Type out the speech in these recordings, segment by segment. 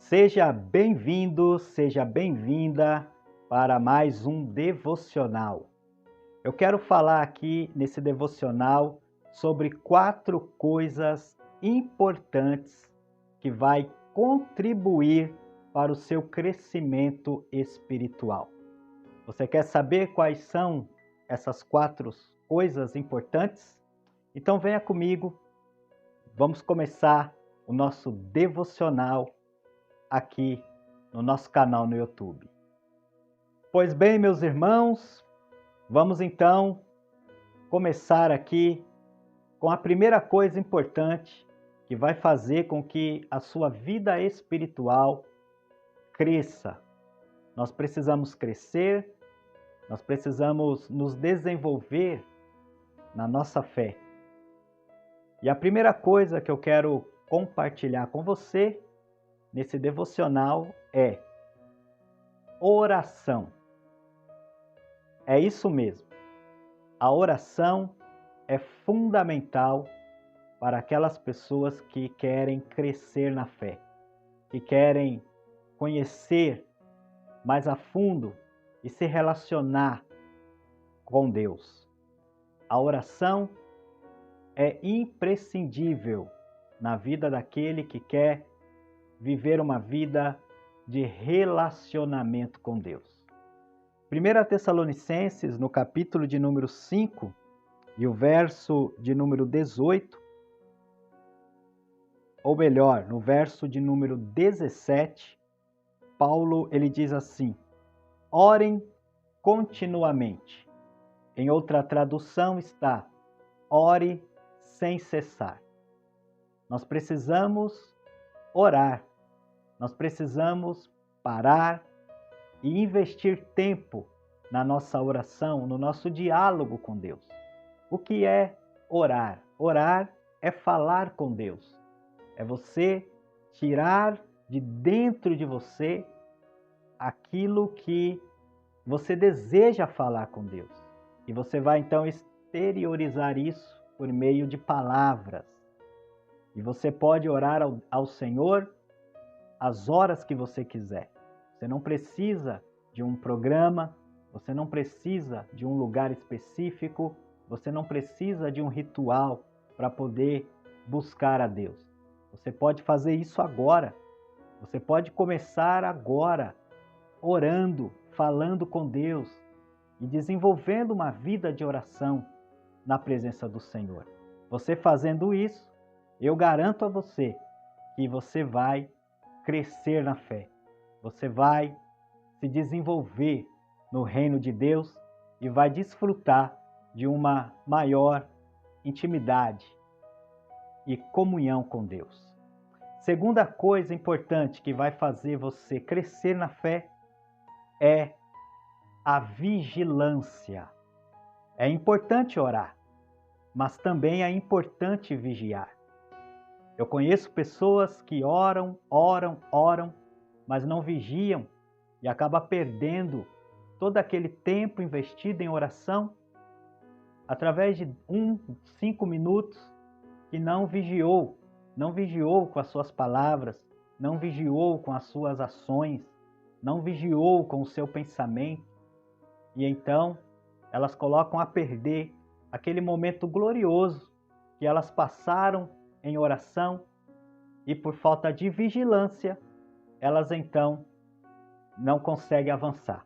Seja bem-vindo, seja bem-vinda para mais um devocional. Eu quero falar aqui nesse devocional sobre 4 coisas importantes que vai contribuir para o seu crescimento espiritual. Você quer saber quais são essas 4 coisas importantes? Então venha comigo, vamos começar o nosso devocional aqui no nosso canal no YouTube. Pois bem, meus irmãos, vamos então começar aqui com a primeira coisa importante que vai fazer com que a sua vida espiritual cresça. Nós precisamos crescer, nós precisamos nos desenvolver na nossa fé. E a primeira coisa que eu quero compartilhar com você nesse devocional é oração. É isso mesmo. A oração é fundamental para aquelas pessoas que querem crescer na fé, que querem conhecer mais a fundo e se relacionar com Deus. A oração é imprescindível na vida daquele que quer viver uma vida de relacionamento com Deus. 1 Tessalonicenses, no capítulo de número 5 e o verso de número 18, ou melhor, no verso de número 17, Paulo ele diz assim: orem continuamente. Em outra tradução está: ore sem cessar. Nós precisamos orar, nós precisamos parar e investir tempo na nossa oração, no nosso diálogo com Deus. O que é orar? Orar é falar com Deus. É você tirar de dentro de você aquilo que você deseja falar com Deus. E você vai então exteriorizar isso por meio de palavras. E você pode orar ao Senhor as horas que você quiser. Você não precisa de um programa, você não precisa de um lugar específico, você não precisa de um ritual para poder buscar a Deus. Você pode fazer isso agora. Você pode começar agora, orando, falando com Deus e desenvolvendo uma vida de oração na presença do Senhor. Você fazendo isso, eu garanto a você que você vai crescer na fé. Você vai se desenvolver no reino de Deus e vai desfrutar de uma maior intimidade e comunhão com Deus. Segunda coisa importante que vai fazer você crescer na fé é a vigilância. É importante orar, mas também é importante vigiar. Eu conheço pessoas que oram, mas não vigiam e acaba perdendo todo aquele tempo investido em oração através de 5 minutos que não vigiou com as suas palavras, não vigiou com as suas ações, não vigiou com o seu pensamento. E então elas colocam a perder aquele momento glorioso que elas passaram em oração e por falta de vigilância, elas então não conseguem avançar.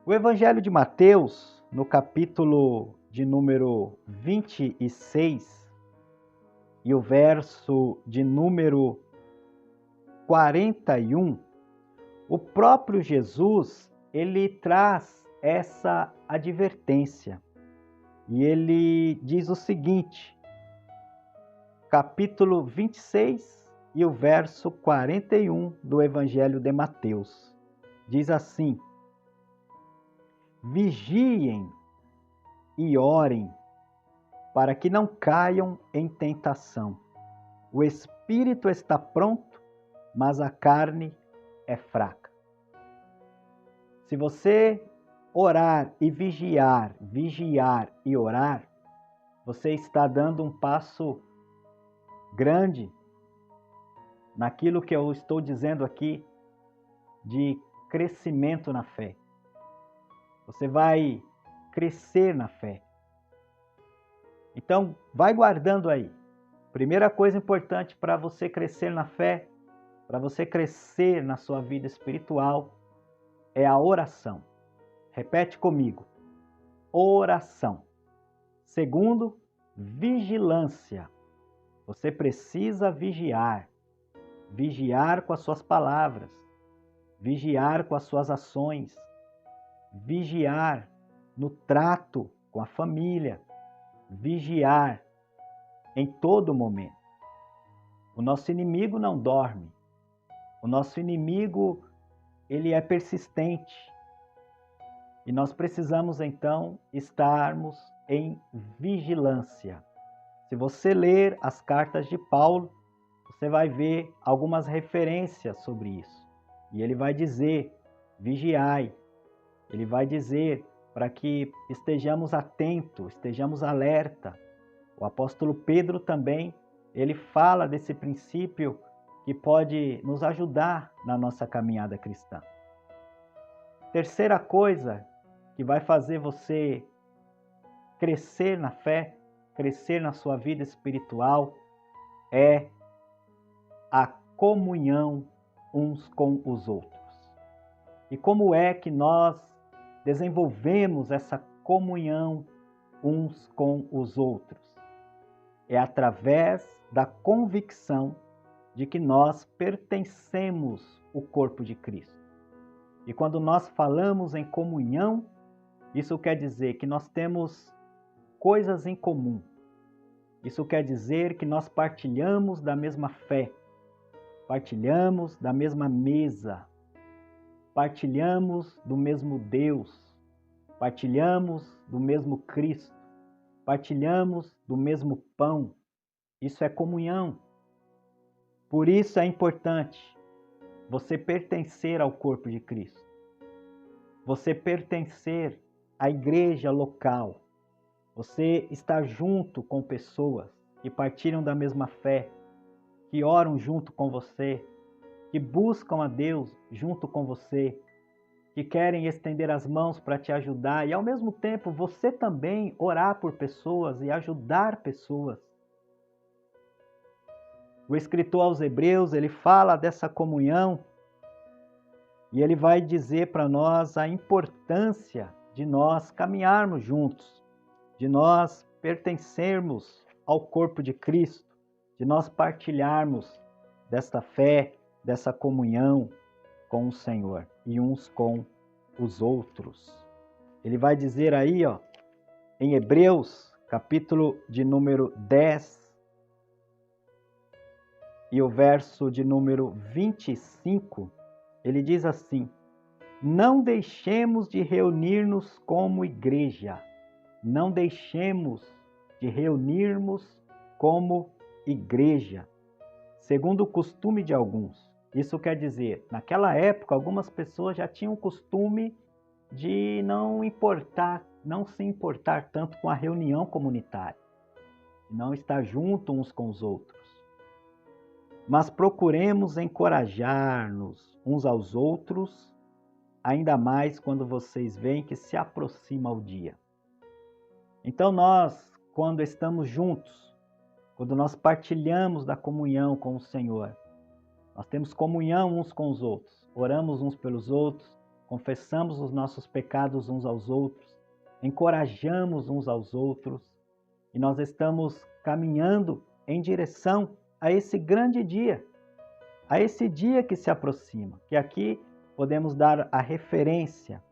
O Evangelho de Mateus, no capítulo de número 26 e o verso de número 41, o próprio Jesus, ele traz essa advertência. E ele diz o seguinte, capítulo 26 e o verso 41 do Evangelho de Mateus. Diz assim: vigiem e orem para que não caiam em tentação. O espírito está pronto, mas a carne é fraca. Se você orar e vigiar e orar, você está dando um passo grande naquilo que eu estou dizendo aqui de crescimento na fé. Você vai crescer na fé. Então, vai guardando aí. Primeira coisa importante para você crescer na fé, para você crescer na sua vida espiritual, é a oração. Repete comigo. Oração. Segundo, vigilância. Você precisa vigiar. Vigiar com as suas palavras. Vigiar com as suas ações. Vigiar no trato com a família. Vigiar em todo momento. O nosso inimigo não dorme. O nosso inimigo, ele é persistente. E nós precisamos, então, estarmos em vigilância. Se você ler as cartas de Paulo, você vai ver algumas referências sobre isso. E ele vai dizer, vigiai. Ele vai dizer para que estejamos atentos, estejamos alerta. O apóstolo Pedro também, ele fala desse princípio que pode nos ajudar na nossa caminhada cristã. Terceira coisa que vai fazer você crescer na fé, crescer na sua vida espiritual, é a comunhão uns com os outros. E como é que nós desenvolvemos essa comunhão uns com os outros? É através da convicção de que nós pertencemos ao corpo de Cristo. E quando nós falamos em comunhão, isso quer dizer que nós temos coisas em comum. Isso quer dizer que nós partilhamos da mesma fé, partilhamos da mesma mesa, partilhamos do mesmo Deus, partilhamos do mesmo Cristo, partilhamos do mesmo pão. Isso é comunhão. Por isso é importante você pertencer ao corpo de Cristo. Você pertencer à igreja local. Você estar junto com pessoas que partilham da mesma fé, que oram junto com você, que buscam a Deus junto com você, que querem estender as mãos para te ajudar e, ao mesmo tempo, você também orar por pessoas e ajudar pessoas. O escritor aos Hebreus, ele fala dessa comunhão e ele vai dizer para nós a importância de nós caminharmos juntos, de nós pertencermos ao corpo de Cristo, de nós partilharmos desta fé, dessa comunhão com o Senhor e uns com os outros. Ele vai dizer aí, em Hebreus, capítulo de número 10, e o verso de número 25, ele diz assim: não deixemos de reunir-nos como igreja. Não deixemos de reunirmos como igreja, segundo o costume de alguns. Isso quer dizer, naquela época, algumas pessoas já tinham o costume de não se importar tanto com a reunião comunitária, de não estar junto uns com os outros. Mas procuremos encorajar-nos uns aos outros, ainda mais quando vocês veem que se aproxima o dia. Então nós, quando estamos juntos, quando nós partilhamos da comunhão com o Senhor, nós temos comunhão uns com os outros, oramos uns pelos outros, confessamos os nossos pecados uns aos outros, encorajamos uns aos outros, e nós estamos caminhando em direção a esse grande dia, a esse dia que se aproxima, que aqui podemos dar a referência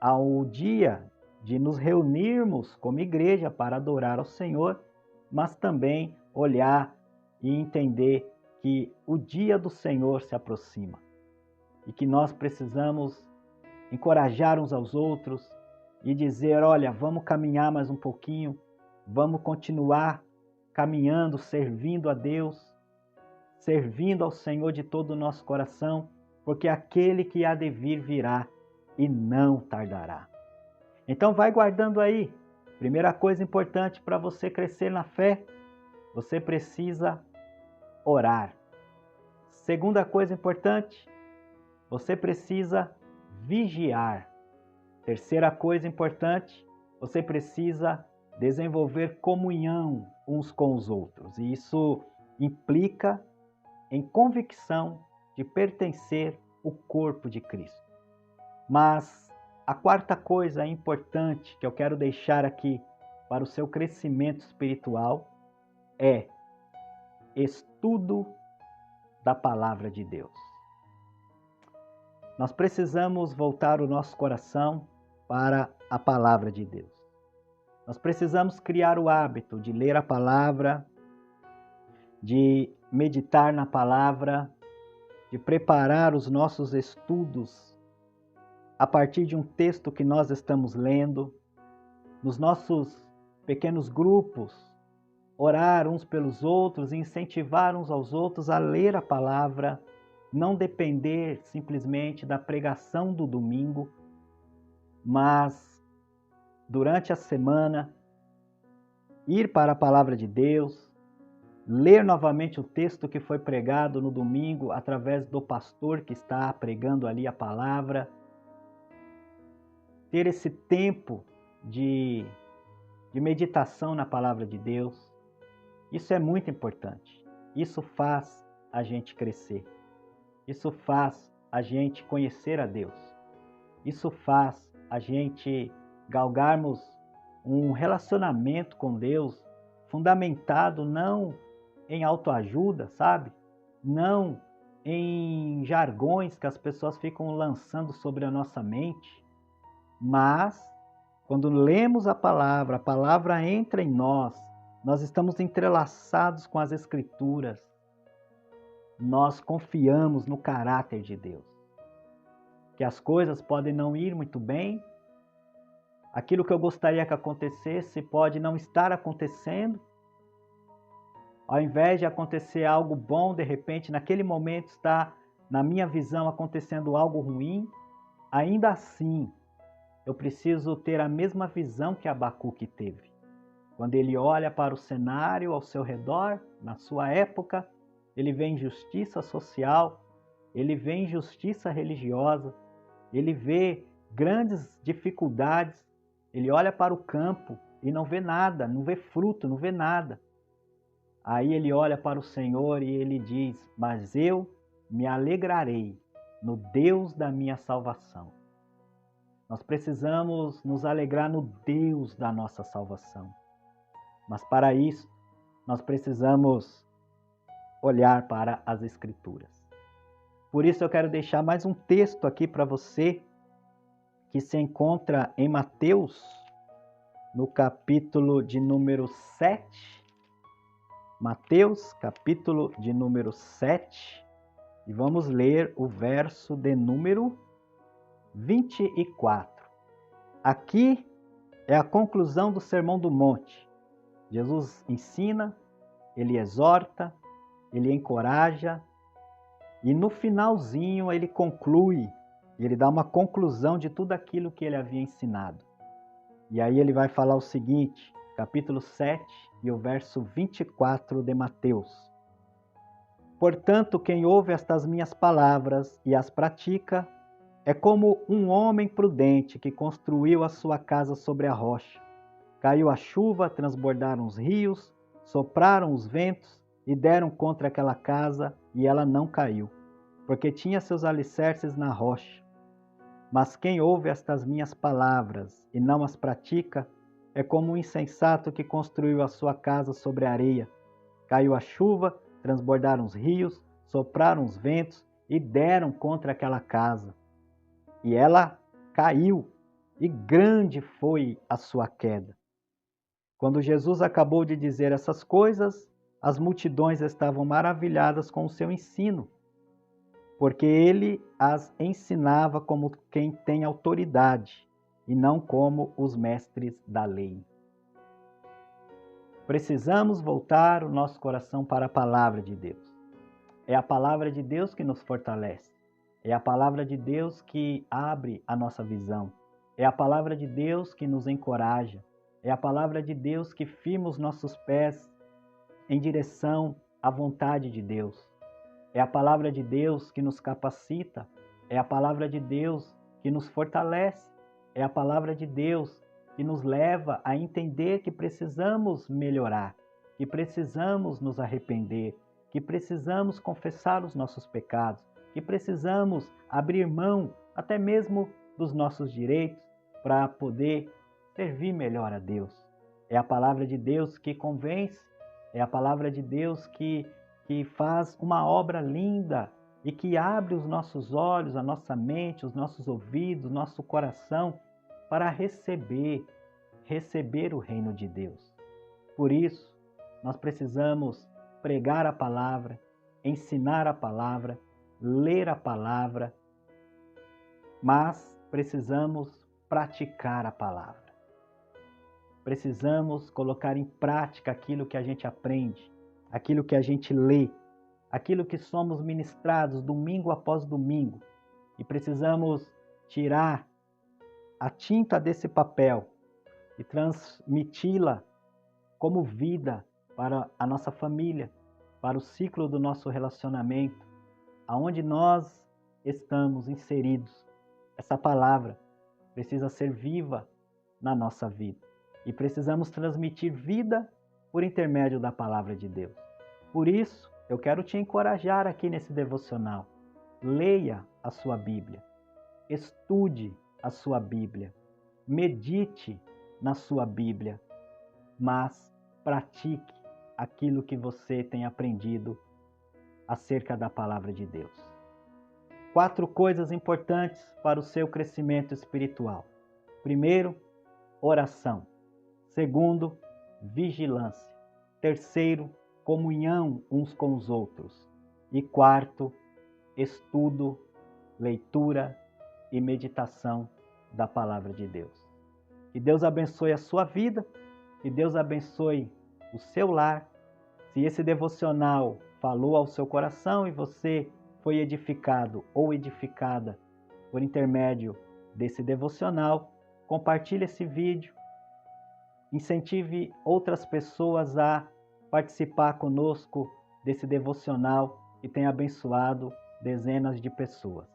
ao dia de nos reunirmos como igreja para adorar ao Senhor, mas também olhar e entender que o dia do Senhor se aproxima e que nós precisamos encorajar uns aos outros e dizer, olha, vamos caminhar mais um pouquinho, vamos continuar caminhando, servindo a Deus, servindo ao Senhor de todo o nosso coração, porque aquele que há de vir virá e não tardará. Então vai guardando aí. Primeira coisa importante para você crescer na fé, você precisa orar. Segunda coisa importante, você precisa vigiar. Terceira coisa importante, você precisa desenvolver comunhão uns com os outros. E isso implica em convicção de pertencer ao corpo de Cristo. Mas a quarta coisa importante que eu quero deixar aqui para o seu crescimento espiritual é estudo da palavra de Deus. Nós precisamos voltar o nosso coração para a palavra de Deus. Nós precisamos criar o hábito de ler a palavra, de meditar na palavra, de preparar os nossos estudos a partir de um texto que nós estamos lendo, nos nossos pequenos grupos, orar uns pelos outros e incentivar uns aos outros a ler a palavra, não depender simplesmente da pregação do domingo, mas durante a semana ir para a palavra de Deus, ler novamente o texto que foi pregado no domingo através do pastor que está pregando ali a palavra, ter esse tempo de meditação na palavra de Deus. Isso é muito importante. Isso faz a gente crescer. Isso faz a gente conhecer a Deus. Isso faz a gente galgarmos um relacionamento com Deus fundamentado não em autoajuda, sabe? Não em jargões que as pessoas ficam lançando sobre a nossa mente, mas quando lemos a palavra entra em nós, nós estamos entrelaçados com as Escrituras, nós confiamos no caráter de Deus. Que as coisas podem não ir muito bem, aquilo que eu gostaria que acontecesse pode não estar acontecendo. Ao invés de acontecer algo bom, de repente, naquele momento está, na minha visão, acontecendo algo ruim. Ainda assim, eu preciso ter a mesma visão que Abacuque teve. Quando ele olha para o cenário ao seu redor, na sua época, ele vê injustiça social, ele vê injustiça religiosa, ele vê grandes dificuldades, ele olha para o campo e não vê nada, não vê fruto, não vê nada. Aí ele olha para o Senhor e ele diz: mas eu me alegrarei no Deus da minha salvação. Nós precisamos nos alegrar no Deus da nossa salvação. Mas para isso, nós precisamos olhar para as Escrituras. Por isso eu quero deixar mais um texto aqui para você, que se encontra em Mateus, no capítulo de número 7. Mateus, capítulo de número 7. E vamos ler o verso de número 24. Aqui é a conclusão do Sermão do Monte. Jesus ensina, ele exorta, ele encoraja e no finalzinho ele conclui, ele dá uma conclusão de tudo aquilo que ele havia ensinado. E aí ele vai falar o seguinte, capítulo 7 e o verso 24 de Mateus. Portanto, quem ouve estas minhas palavras e as pratica, é como um homem prudente que construiu a sua casa sobre a rocha. Caiu a chuva, transbordaram os rios, sopraram os ventos e deram contra aquela casa, e ela não caiu, porque tinha seus alicerces na rocha. Mas quem ouve estas minhas palavras e não as pratica, é como um insensato que construiu a sua casa sobre a areia. Caiu a chuva, transbordaram os rios, sopraram os ventos e deram contra aquela casa. E ela caiu, e grande foi a sua queda. Quando Jesus acabou de dizer essas coisas, as multidões estavam maravilhadas com o seu ensino, porque ele as ensinava como quem tem autoridade, e não como os mestres da lei. Precisamos voltar o nosso coração para a palavra de Deus. É a palavra de Deus que nos fortalece. É a palavra de Deus que abre a nossa visão. É a palavra de Deus que nos encoraja. É a palavra de Deus que firma os nossos pés em direção à vontade de Deus. É a palavra de Deus que nos capacita, é a palavra de Deus que nos fortalece, é a palavra de Deus que nos leva a entender que precisamos melhorar, que precisamos nos arrepender, que precisamos confessar os nossos pecados, que precisamos abrir mão até mesmo dos nossos direitos para poder servir melhor a Deus. É a palavra de Deus que convence, é a palavra de Deus que faz uma obra linda e que abre os nossos olhos, a nossa mente, os nossos ouvidos, nosso coração para receber o reino de Deus. Por isso, nós precisamos pregar a palavra, ensinar a palavra, ler a palavra, mas precisamos praticar a palavra. Precisamos colocar em prática aquilo que a gente aprende, aquilo que a gente lê, aquilo que somos ministrados domingo após domingo. E precisamos tirar a tinta desse papel e transmiti-la como vida para a nossa família, para o ciclo do nosso relacionamento, aonde nós estamos inseridos. Essa palavra precisa ser viva na nossa vida e precisamos transmitir vida por intermédio da palavra de Deus. Por isso, eu quero te encorajar aqui nesse devocional. Leia a sua Bíblia, estude a sua Bíblia, medite na sua Bíblia, mas pratique aquilo que você tem aprendido acerca da palavra de Deus. 4 coisas importantes para o seu crescimento espiritual. Primeiro, oração. Segundo, vigilância. Terceiro, comunhão uns com os outros. E quarto, estudo, leitura e meditação da palavra de Deus. Que Deus abençoe a sua vida, que Deus abençoe o seu lar. Se esse devocional falou ao seu coração e você foi edificado ou edificada por intermédio desse devocional, compartilhe esse vídeo, incentive outras pessoas a participar conosco desse devocional que tem abençoado dezenas de pessoas.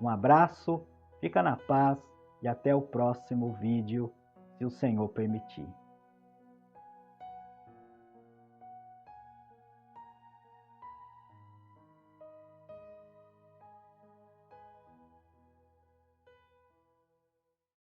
Um abraço, fica na paz e até o próximo vídeo, se o Senhor permitir.